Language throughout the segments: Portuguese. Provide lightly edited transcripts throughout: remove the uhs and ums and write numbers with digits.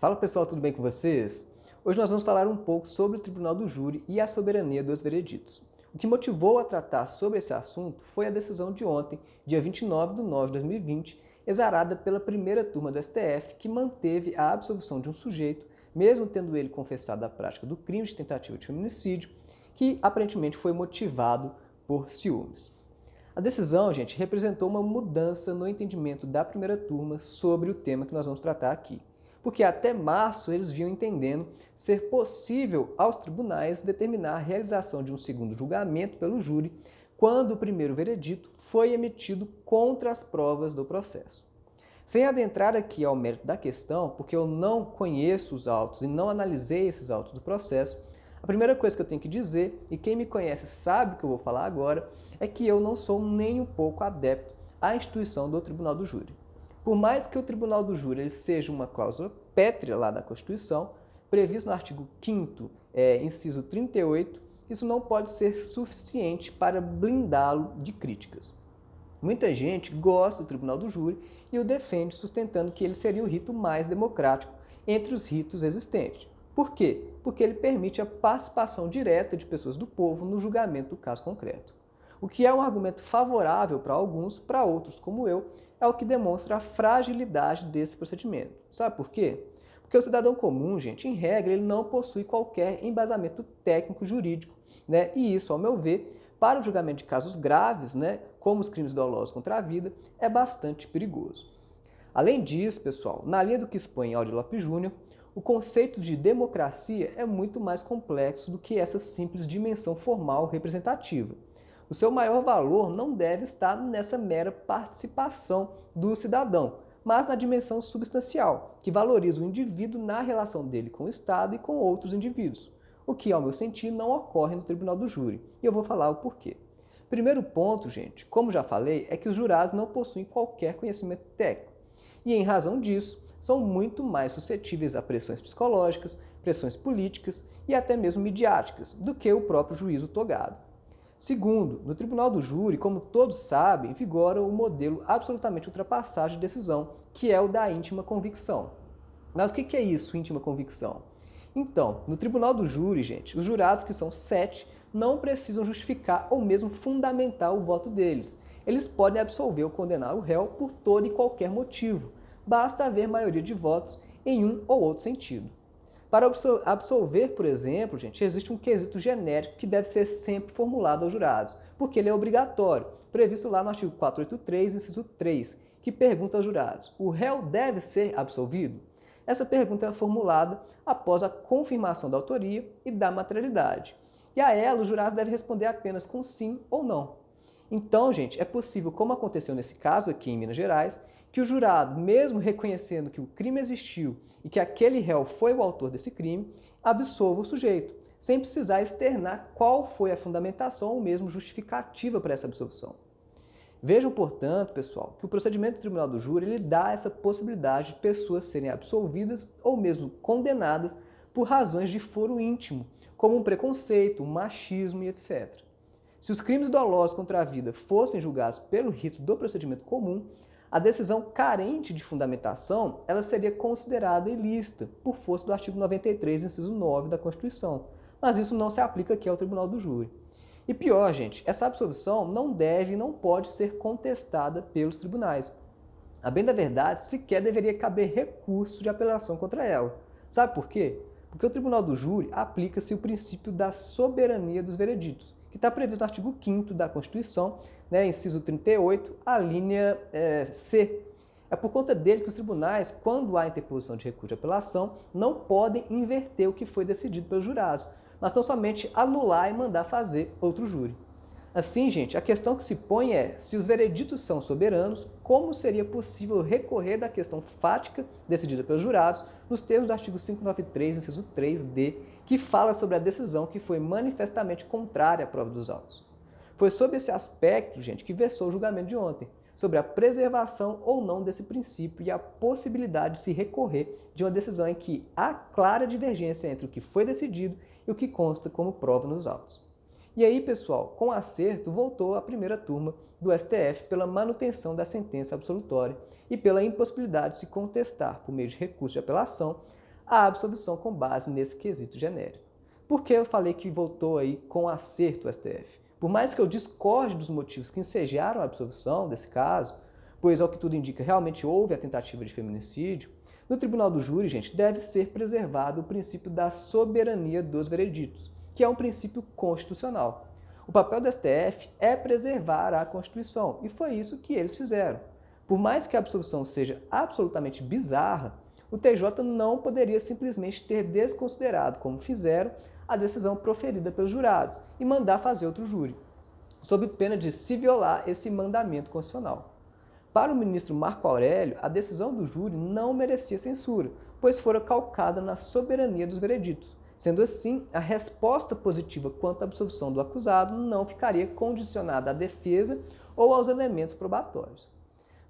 Fala pessoal, tudo bem com vocês? Hoje nós vamos falar um pouco sobre o Tribunal do Júri e a soberania dos vereditos. O que motivou a tratar sobre esse assunto foi a decisão de ontem, dia 29 de nove de 2020, exarada pela primeira turma do STF, que manteve a absolvição de um sujeito, mesmo tendo ele confessado a prática do crime de tentativa de feminicídio, que aparentemente foi motivado por ciúmes. A decisão, gente, representou uma mudança no entendimento da primeira turma sobre o tema que nós vamos tratar aqui. Porque até março eles vinham entendendo ser possível aos tribunais determinar a realização de um segundo julgamento pelo júri quando o primeiro veredito foi emitido contra as provas do processo. Sem adentrar aqui ao mérito da questão, porque eu não conheço os autos e não analisei esses autos do processo, a primeira coisa que eu tenho que dizer, e quem me conhece sabe o que eu vou falar agora, é que eu não sou nem um pouco adepto à instituição do Tribunal do Júri. Por mais que o Tribunal do Júri ele seja uma cláusula pétrea lá da Constituição, previsto no artigo 5º, inciso 38, isso não pode ser suficiente para blindá-lo de críticas. Muita gente gosta do Tribunal do Júri e o defende sustentando que ele seria o rito mais democrático entre os ritos existentes. Por quê? Porque ele permite a participação direta de pessoas do povo no julgamento do caso concreto. O que é um argumento favorável para alguns, para outros, como eu, é o que demonstra a fragilidade desse procedimento. Sabe por quê? Porque o cidadão comum, gente, em regra, ele não possui qualquer embasamento técnico jurídico, né? E isso, ao meu ver, para o julgamento de casos graves, né, como os crimes dolosos contra a vida, é bastante perigoso. Além disso, pessoal, na linha do que expõe Auri Lopes Júnior, o conceito de democracia é muito mais complexo do que essa simples dimensão formal representativa. O seu maior valor não deve estar nessa mera participação do cidadão, mas na dimensão substancial, que valoriza o indivíduo na relação dele com o Estado e com outros indivíduos, o que, ao meu sentir, não ocorre no Tribunal do Júri, e eu vou falar o porquê. Primeiro ponto, gente, como já falei, é que os jurados não possuem qualquer conhecimento técnico, e em razão disso, são muito mais suscetíveis a pressões psicológicas, pressões políticas e até mesmo midiáticas do que o próprio juízo togado. Segundo, no Tribunal do Júri, como todos sabem, vigora o modelo absolutamente ultrapassado de decisão, que é o da íntima convicção. Mas o que é isso, íntima convicção? Então, no Tribunal do Júri, gente, os jurados, que são 7, não precisam justificar ou mesmo fundamentar o voto deles. Eles podem absolver ou condenar o réu por todo e qualquer motivo. Basta haver maioria de votos em um ou outro sentido. Para absolver, por exemplo, gente, existe um quesito genérico que deve ser sempre formulado aos jurados, porque ele é obrigatório, previsto lá no artigo 483, inciso 3, que pergunta aos jurados: o réu deve ser absolvido? Essa pergunta é formulada após a confirmação da autoria e da materialidade. E a ela, os jurados devem responder apenas com sim ou não. Então, gente, é possível, como aconteceu nesse caso aqui em Minas Gerais, que o jurado, mesmo reconhecendo que o crime existiu e que aquele réu foi o autor desse crime, absolva o sujeito, sem precisar externar qual foi a fundamentação ou mesmo justificativa para essa absolução. Vejam, portanto, pessoal, que o procedimento do Tribunal do Júri ele dá essa possibilidade de pessoas serem absolvidas ou mesmo condenadas por razões de foro íntimo, como um preconceito, um machismo e etc. Se os crimes dolosos contra a vida fossem julgados pelo rito do procedimento comum, a decisão carente de fundamentação ela seria considerada ilícita, por força do artigo 93, inciso 9 da Constituição. Mas isso não se aplica aqui ao Tribunal do Júri. E pior, gente, essa absolvição não deve e não pode ser contestada pelos tribunais. A bem da verdade, sequer deveria caber recurso de apelação contra ela. Sabe por quê? Porque o Tribunal do Júri aplica-se o princípio da soberania dos vereditos, que está previsto no artigo 5º da Constituição, né, inciso 38, a linha C. É por conta dele que os tribunais, quando há interposição de recurso de apelação, não podem inverter o que foi decidido pelos jurados, mas tão somente anular e mandar fazer outro júri. Assim, gente, a questão que se põe é, se os vereditos são soberanos, como seria possível recorrer da questão fática decidida pelos jurados nos termos do artigo 593, inciso 3d, que fala sobre a decisão que foi manifestamente contrária à prova dos autos. Foi sob esse aspecto, gente, que versou o julgamento de ontem, sobre a preservação ou não desse princípio e a possibilidade de se recorrer de uma decisão em que há clara divergência entre o que foi decidido e o que consta como prova nos autos. E aí, pessoal, com acerto, voltou a primeira turma do STF pela manutenção da sentença absolutória e pela impossibilidade de se contestar, por meio de recurso de apelação, a absolvição com base nesse quesito genérico. Por que eu falei que votou aí com acerto o STF? Por mais que eu discorde dos motivos que ensejaram a absolvição desse caso, pois ao que tudo indica realmente houve a tentativa de feminicídio, no tribunal do júri, gente, deve ser preservado o princípio da soberania dos vereditos, que é um princípio constitucional. O papel do STF é preservar a Constituição, e foi isso que eles fizeram. Por mais que a absolvição seja absolutamente bizarra, o TJ não poderia simplesmente ter desconsiderado, como fizeram, a decisão proferida pelos jurados e mandar fazer outro júri, sob pena de se violar esse mandamento constitucional. Para o ministro Marco Aurélio, a decisão do júri não merecia censura, pois fora calcada na soberania dos vereditos. Sendo assim, a resposta positiva quanto à absolvição do acusado não ficaria condicionada à defesa ou aos elementos probatórios.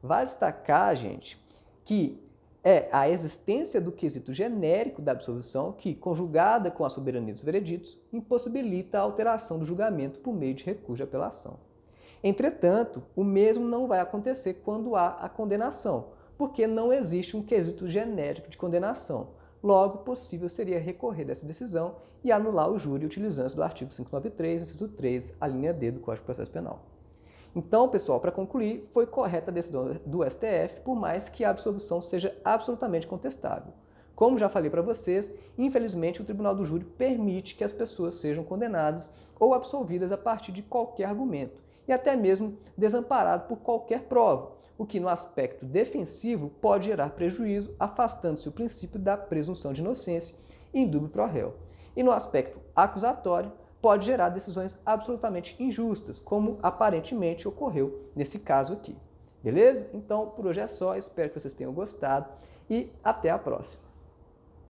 Vale destacar, gente, que é a existência do quesito genérico da absolvição que, conjugada com a soberania dos vereditos, impossibilita a alteração do julgamento por meio de recurso de apelação. Entretanto, o mesmo não vai acontecer quando há a condenação, porque não existe um quesito genérico de condenação. Logo, possível seria recorrer dessa decisão e anular o júri utilizando-se do artigo 593, inciso 3, a linha D do Código de Processo Penal. Então, pessoal, para concluir, foi correta a decisão do STF, por mais que a absolvição seja absolutamente contestável. Como já falei para vocês, infelizmente o Tribunal do Júri permite que as pessoas sejam condenadas ou absolvidas a partir de qualquer argumento, e até mesmo desamparado por qualquer prova, o que no aspecto defensivo pode gerar prejuízo, afastando-se o princípio da presunção de inocência in dubio pro réu. E no aspecto acusatório, pode gerar decisões absolutamente injustas, como aparentemente ocorreu nesse caso aqui. Beleza? Então, por hoje é só, espero que vocês tenham gostado e até a próxima.